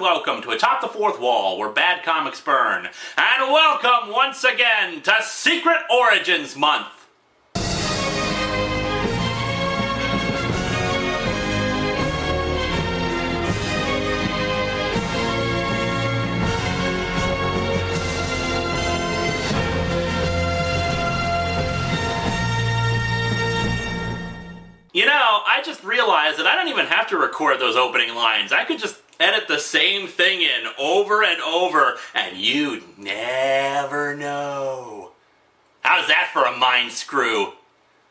and welcome to Atop the Fourth Wall, where bad comics burn. And welcome once again to Secret Origins Month. You know, I just realized that I don't even have to record those opening lines. I could just edit the same thing in over and over, and you'd never know. How's that for a mind screw?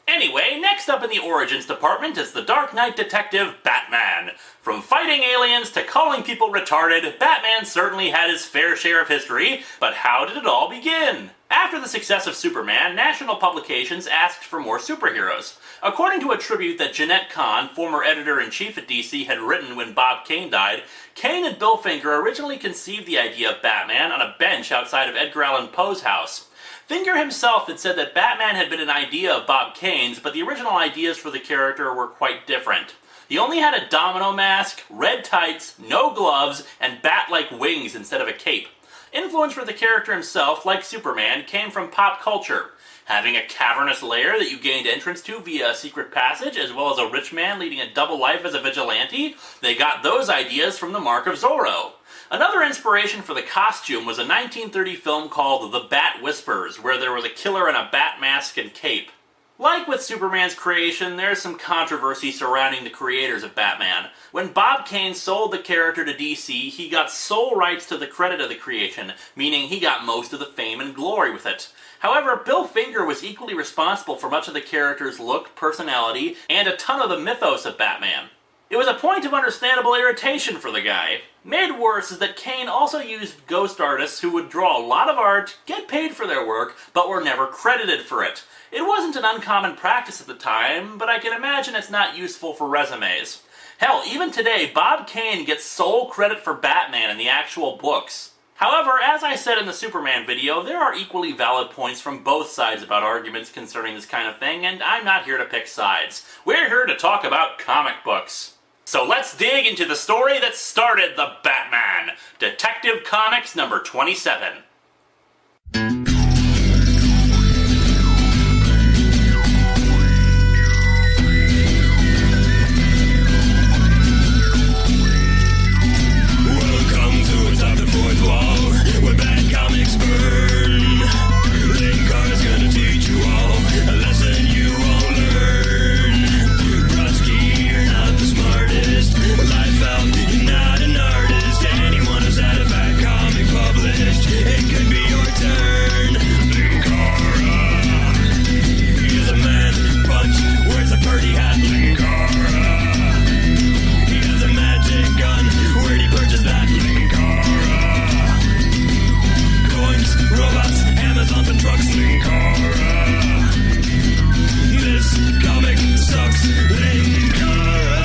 Anyway, next up in the Origins department is the Dark Knight detective Batman. From fighting aliens to calling people retarded, Batman certainly had his fair share of history, but how did it all begin? After the success of Superman, national publications asked for more superheroes. According to a tribute that Jeanette Kahn, former editor-in-chief at DC, had written when Bob Kane died, Kane and Bill Finger originally conceived the idea of Batman on a bench outside of Edgar Allan Poe's house. Finger himself had said that Batman had been an idea of Bob Kane's, but the original ideas for the character were quite different. He only had a domino mask, red tights, no gloves, and bat-like wings instead of a cape. Influence for the character himself, like Superman, came from pop culture. Having a cavernous lair that you gained entrance to via a secret passage, as well as a rich man leading a double life as a vigilante, they got those ideas from the Mark of Zorro. Another inspiration for the costume was a 1930 film called The Bat Whispers, where there was a killer in a bat mask and cape. Like with Superman's creation, there's some controversy surrounding the creators of Batman. When Bob Kane sold the character to DC, he got sole rights to the credit of the creation, meaning he got most of the fame and glory with it. However, Bill Finger was equally responsible for much of the character's look, personality, and a ton of the mythos of Batman. It was a point of understandable irritation for the guy. Made worse is that Kane also used ghost artists who would draw a lot of art, get paid for their work, but were never credited for it. It wasn't an uncommon practice at the time, but I can imagine it's not useful for resumes. Hell, even today, Bob Kane gets sole credit for Batman in the actual books. However, as I said in the Superman video, there are equally valid points from both sides about arguments concerning this kind of thing, and I'm not here to pick sides. We're here to talk about comic books. So let's dig into the story that started the Batman, Detective Comics number 27. Welcome to Atop the Fourth Wall, where bad comics burn. Linkara's gonna teach you all a lesson you won't learn. Brodsky, you're not the smartest. Life out, you're not an artist. Anyone who's had a bad comic published, it could be your turn. Linkara, he's a man punch, wears a pretty hat. Linkara, he has a magic gun. Where'd he purchase that? Linkara, coins, robots, Amazon and trucks. Linkara, this comic sucks. Linkara.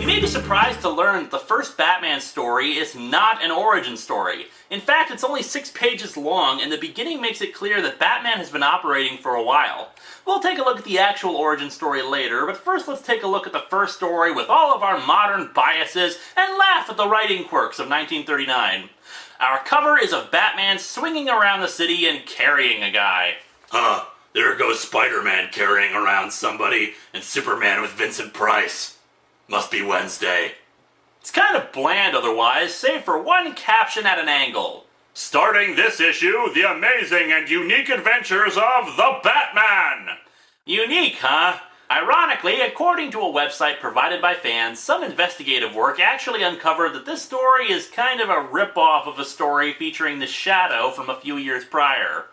You may be surprised to learn that the first Batman story is not an origin story. In fact, it's only 6 pages long, and the beginning makes it clear that Batman has been operating for a while. We'll take a look at the actual origin story later, but first let's take a look at the first story with all of our modern biases and laugh at the writing quirks of 1939. Our cover is of Batman swinging around the city and carrying a guy. There goes Spider-Man carrying around somebody, and Superman with Vincent Price. Must be Wednesday. It's kind of bland otherwise, save for one caption at an angle. Starting this issue, the amazing and unique adventures of the Batman! Unique, huh? Ironically, according to a website provided by fans, some investigative work actually uncovered that this story is kind of a rip-off of a story featuring the Shadow from a few years prior.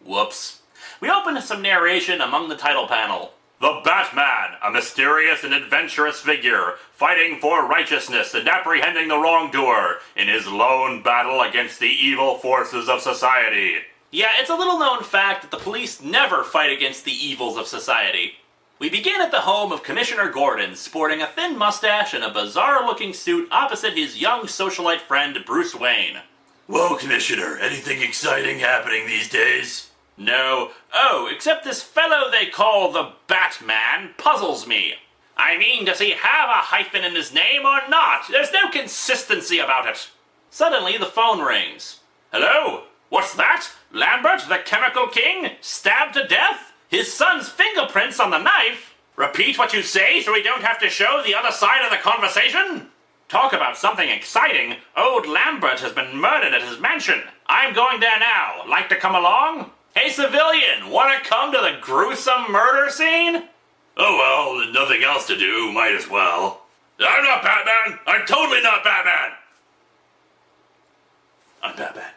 Whoops. We open to some narration among the title panel. The Batman, a mysterious and adventurous figure, fighting for righteousness and apprehending the wrongdoer in his lone battle against the evil forces of society. Yeah, it's a little-known fact that the police never fight against the evils of society. We begin at the home of Commissioner Gordon, sporting a thin mustache and a bizarre-looking suit opposite his young socialite friend Bruce Wayne. Well, Commissioner, anything exciting happening these days? No. Oh, except this fellow they call the Batman puzzles me. I mean, does he have a hyphen in his name or not? There's no consistency about it. Suddenly, the phone rings. Hello? What's that? Lambert, the Chemical King? Stabbed to death? His son's fingerprints on the knife? Repeat what you say so we don't have to show the other side of the conversation? Talk about something exciting. Old Lambert has been murdered at his mansion. I'm going there now. Like to come along? Hey, civilian, want to come to the gruesome murder scene? Oh, well, nothing else to do. Might as well. I'm not Batman. I'm totally not Batman. I'm Batman.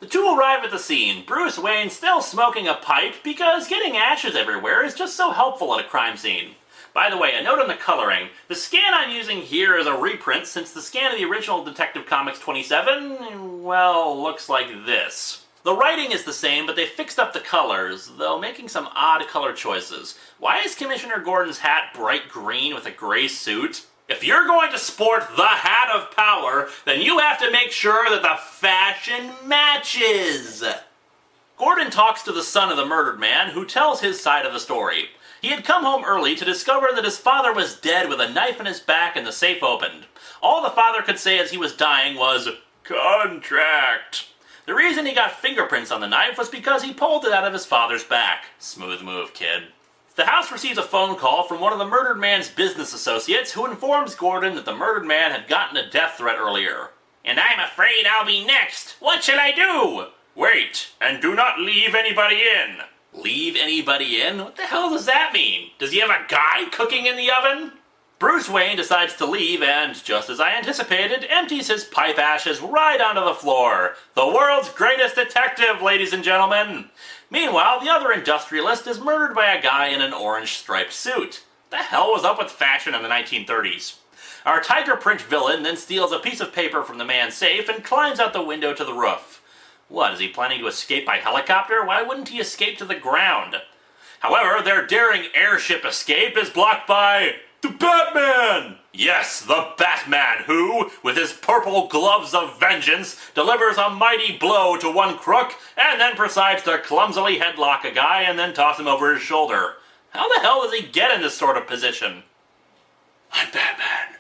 The two arrive at the scene, Bruce Wayne still smoking a pipe because getting ashes everywhere is just so helpful at a crime scene. By the way, a note on the coloring. The scan I'm using here is a reprint since the scan of the original Detective Comics 27, well, looks like this. The writing is the same, but they fixed up the colors, though making some odd color choices. Why is Commissioner Gordon's hat bright green with a gray suit? If you're going to sport the hat of power, then you have to make sure that the fashion matches. Gordon talks to the son of the murdered man, who tells his side of the story. He had come home early to discover that his father was dead with a knife in his back and the safe opened. All the father could say as he was dying was, "Contract." The reason he got fingerprints on the knife was because he pulled it out of his father's back. Smooth move, kid. The house receives a phone call from one of the murdered man's business associates who informs Gordon that the murdered man had gotten a death threat earlier. And I'm afraid I'll be next. What shall I do? Wait, and do not leave anybody in. Leave anybody in? What the hell does that mean? Does he have a guy cooking in the oven? Bruce Wayne decides to leave and, just as I anticipated, empties his pipe ashes right onto the floor. The world's greatest detective, ladies and gentlemen. Meanwhile, the other industrialist is murdered by a guy in an orange striped suit. The hell was up with fashion in the 1930s? Our tiger print villain then steals a piece of paper from the man's safe and climbs out the window to the roof. What, is he planning to escape by helicopter? Why wouldn't he escape to the ground? However, their daring airship escape is blocked by the Batman! Yes, the Batman who, with his purple gloves of vengeance, delivers a mighty blow to one crook and then proceeds to clumsily headlock a guy and then toss him over his shoulder. How the hell does he get in this sort of position? I'm Batman.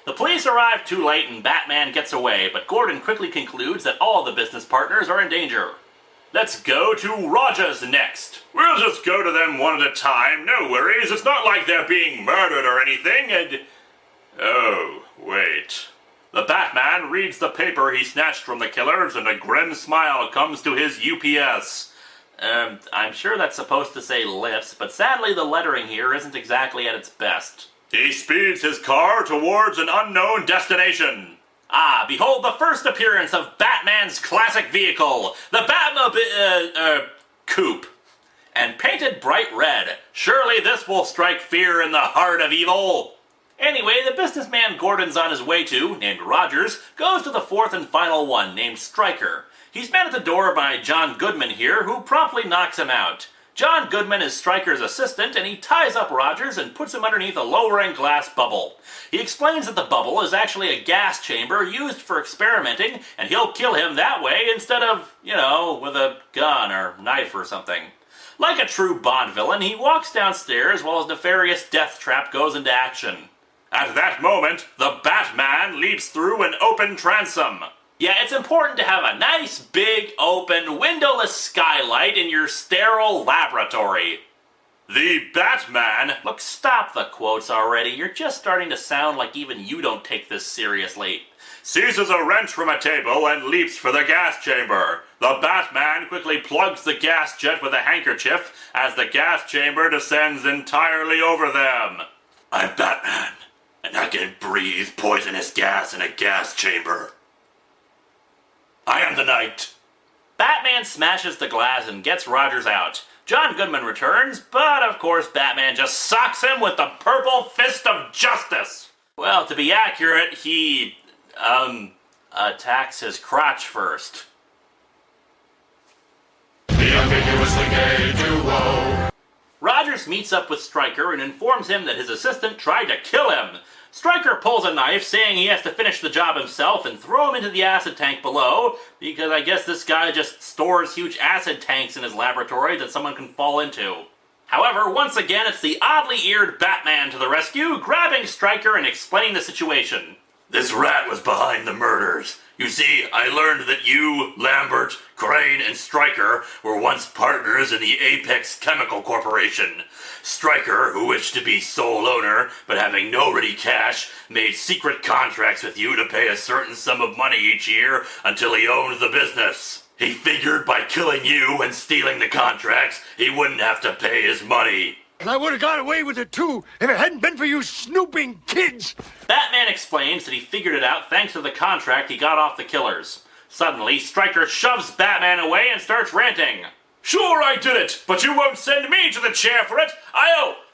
The police arrive too late and Batman gets away, but Gordon quickly concludes that all the business partners are in danger. Let's go to Rogers next. We'll just go to them one at a time, no worries. It's not like they're being murdered or anything, and... Oh, wait. The Batman reads the paper he snatched from the killers, and a grim smile comes to his UPS. I'm sure that's supposed to say lips, but sadly the lettering here isn't exactly at its best. He speeds his car towards an unknown destination. Ah, behold the first appearance of Batman's classic vehicle, the Batmobile, coupe. And painted bright red. Surely this will strike fear in the heart of evil. Anyway, the businessman Gordon's on his way to, named Rogers, goes to the fourth and final one, named Stryker. He's met at the door by John Goodman here, who promptly knocks him out. John Goodman is Stryker's assistant, and he ties up Rogers and puts him underneath a lowering glass bubble. He explains that the bubble is actually a gas chamber used for experimenting, and he'll kill him that way instead of, with a gun or knife or something. Like a true Bond villain, he walks downstairs while his nefarious death trap goes into action. At that moment, the Batman leaps through an open transom. Yeah, it's important to have a nice, big, open, windowless skylight in your sterile laboratory. The Batman... Look, stop the quotes already. You're just starting to sound like even you don't take this seriously. Seizes a wrench from a table and leaps for the gas chamber. The Batman quickly plugs the gas jet with a handkerchief as the gas chamber descends entirely over them. I'm Batman, and I can breathe poisonous gas in a gas chamber. I am the Knight. Batman smashes the glass and gets Rogers out. John Goodman returns, but of course Batman just socks him with the purple fist of justice. Well, to be accurate, he, attacks his crotch first. The ambiguously gay duo. Rogers Rogers meets up with Stryker and informs him that his assistant tried to kill him. Stryker pulls a knife, saying he has to finish the job himself and throw him into the acid tank below, because I guess this guy just stores huge acid tanks in his laboratory that someone can fall into. However, once again, it's the oddly eared Batman to the rescue, grabbing Stryker and explaining the situation. This rat was behind the murders. You see, I learned that you, Lambert, Crane, and Stryker were once partners in the Apex Chemical Corporation. Stryker, who wished to be sole owner, but having no ready cash, made secret contracts with you to pay a certain sum of money each year until he owned the business. He figured by killing you and stealing the contracts, he wouldn't have to pay his money. And I would have got away with it too if it hadn't been for you snooping kids. Batman explains that he figured it out thanks to the contract he got off the killers. Suddenly, Stryker shoves Batman away and starts ranting. Sure, I did it, but you won't send me to the chair for it.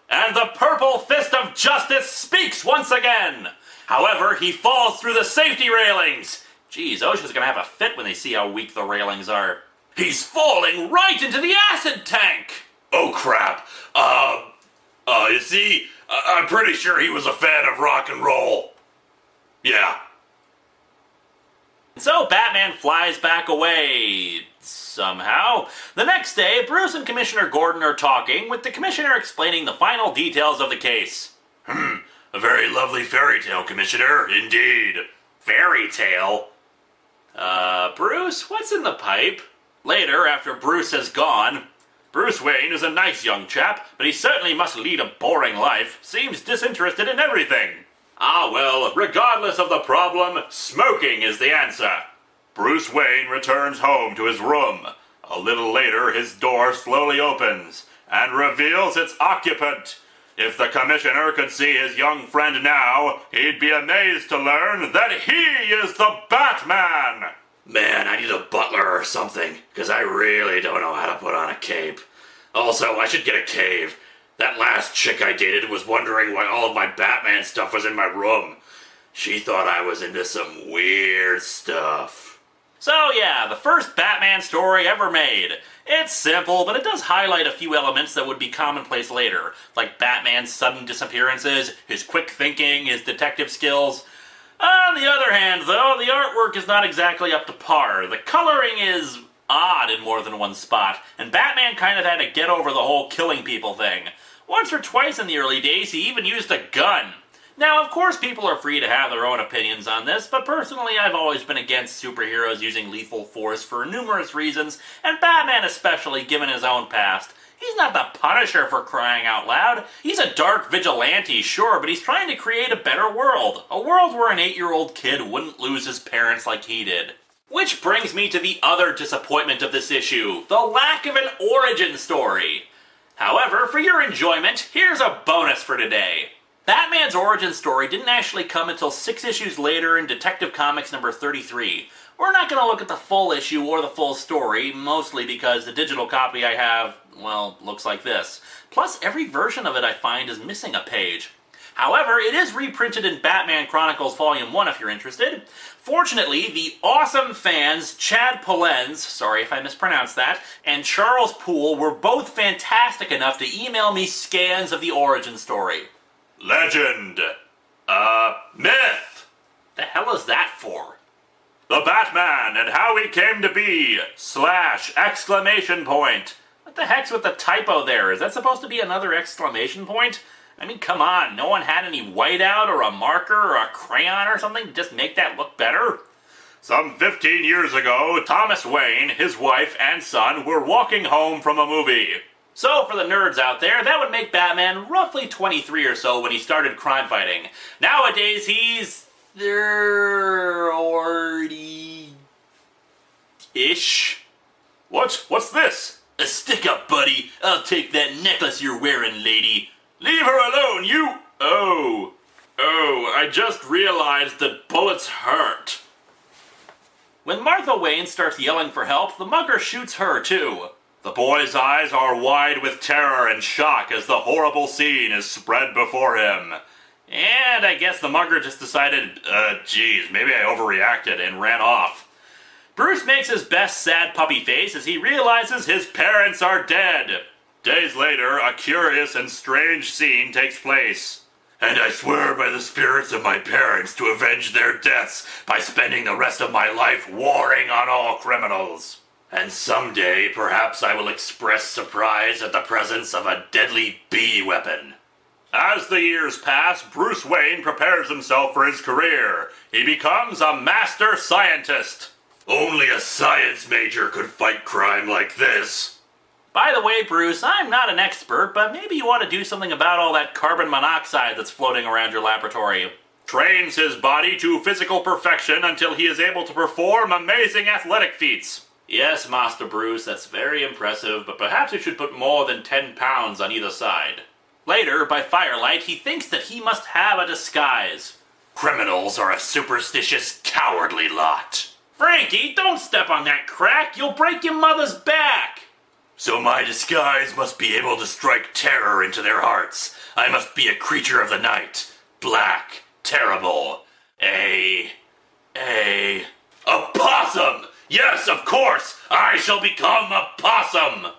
And the purple fist of justice speaks once again. However, he falls through the safety railings. Geez, OSHA's gonna have a fit when they see how weak the railings are. He's falling right into the acid tank. Oh crap. You see, I'm pretty sure he was a fan of rock and roll. Yeah. So Batman flies back away, somehow. The next day, Bruce and Commissioner Gordon are talking, with the Commissioner explaining the final details of the case. A very lovely fairy tale, Commissioner, indeed. Fairy tale? Bruce, what's in the pipe? Later, after Bruce has gone, Bruce Wayne is a nice young chap, but he certainly must lead a boring life. Seems disinterested in everything. Ah well, regardless of the problem, smoking is the answer. Bruce Wayne returns home to his room. A little later, his door slowly opens and reveals its occupant. If the Commissioner could see his young friend now, he'd be amazed to learn that he is the Batman! Man, I need a butler or something, because I really don't know how to put on a cape. Also, I should get a cave. That last chick I dated was wondering why all of my Batman stuff was in my room. She thought I was into some weird stuff. So yeah, the first Batman story ever made. It's simple, but it does highlight a few elements that would be commonplace later, like Batman's sudden disappearances, his quick thinking, his detective skills. On the other hand, though, the artwork is not exactly up to par. The coloring is odd in more than one spot, and Batman kind of had to get over the whole killing people thing. Once or twice in the early days, he even used a gun. Now, of course, people are free to have their own opinions on this, but personally, I've always been against superheroes using lethal force for numerous reasons, and Batman especially, given his own past. He's not the Punisher, for crying out loud. He's a dark vigilante, sure, but he's trying to create a better world. A world where an 8-year-old kid wouldn't lose his parents like he did. Which brings me to the other disappointment of this issue, the lack of an origin story. However, for your enjoyment, here's a bonus for today. Batman's origin story didn't actually come until 6 issues later in Detective Comics number 33. We're not going to look at the full issue or the full story, mostly because the digital copy I have, well, looks like this. Plus, every version of it I find is missing a page. However, it is reprinted in Batman Chronicles Volume 1 if you're interested. Fortunately, the awesome fans Chad Polenz, sorry if I mispronounced that, and Charles Poole were both fantastic enough to email me scans of the origin story. Legend. Myth. The hell is that for? The Batman and how he came to be, / exclamation point. What the heck's with the typo there? Is that supposed to be another exclamation point? I mean, come on, no one had any whiteout or a marker or a crayon or something to just make that look better? Some 15 years ago, Thomas Wayne, his wife, and son were walking home from a movie. So, for the nerds out there, that would make Batman roughly 23 or so when he started crime fighting. Nowadays, he's 30-ish. What's this? A stick-up, buddy. I'll take that necklace you're wearing, lady. Leave her alone, you... Oh, I just realized that bullets hurt. When Martha Wayne starts yelling for help, the mugger shoots her, too. The boy's eyes are wide with terror and shock as the horrible scene is spread before him. And I guess the mugger just decided, geez, maybe I overreacted and ran off. Bruce makes his best sad puppy face as he realizes his parents are dead. Days later, a curious and strange scene takes place. And I swear by the spirits of my parents to avenge their deaths by spending the rest of my life warring on all criminals. And someday, perhaps I will express surprise at the presence of a deadly bee weapon. As the years pass, Bruce Wayne prepares himself for his career. He becomes a master scientist. Only a science major could fight crime like this. By the way, Bruce, I'm not an expert, but maybe you ought to do something about all that carbon monoxide that's floating around your laboratory. Trains his body to physical perfection until he is able to perform amazing athletic feats. Yes, Master Bruce, that's very impressive, but perhaps you should put more than 10 pounds on either side. Later, by firelight, he thinks that he must have a disguise. Criminals are a superstitious, cowardly lot. Frankie, don't step on that crack! You'll break your mother's back! So my disguise must be able to strike terror into their hearts. I must be a creature of the night. Black, terrible. A possum! Yes, of course! I shall become a possum!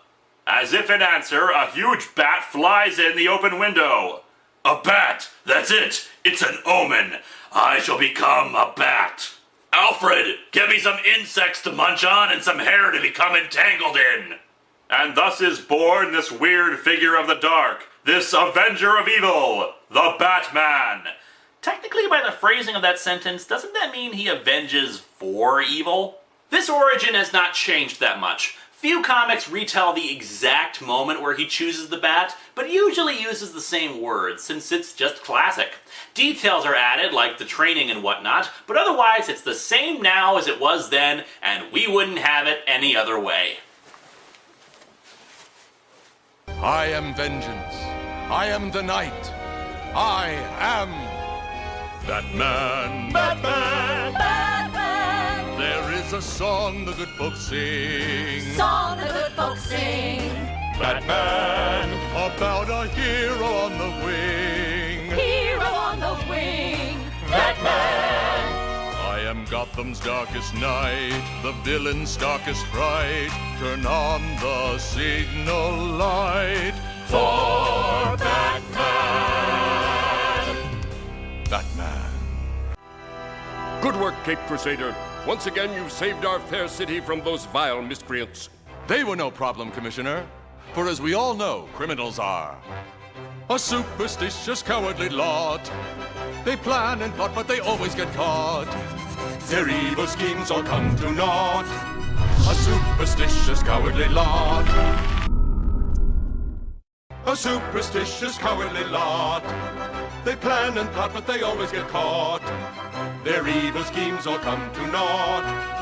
As if in answer, a huge bat flies in the open window. A bat! That's it! It's an omen! I shall become a bat! Alfred, get me some insects to munch on and some hair to become entangled in! And thus is born this weird figure of the dark, this avenger of evil, the Batman. Technically, by the phrasing of that sentence, doesn't that mean he avenges for evil? This origin has not changed that much. Few comics retell the exact moment where he chooses the bat, but usually uses the same words, since it's just classic. Details are added, like the training and whatnot, but otherwise it's the same now as it was then, and we wouldn't have it any other way. I am vengeance. I am the night. I am Batman. Batman. Batman! There is a song the good folks sing. Song the good folks sing. Batman, about a hero on the wing. Hero on the wing. Batman! I am Gotham's darkest night, the villain's starkest fright. Turn on the signal light for Batman. Batman. Good work, Cape Crusader. Once again, you've saved our fair city from those vile miscreants. They were no problem, Commissioner. For as we all know, criminals are a superstitious, cowardly lot. They plan and plot, but they always get caught. Their evil schemes all come to naught. A superstitious, cowardly lot. A superstitious, cowardly lot. They plan and plot, but they always get caught. Their evil schemes all come to naught.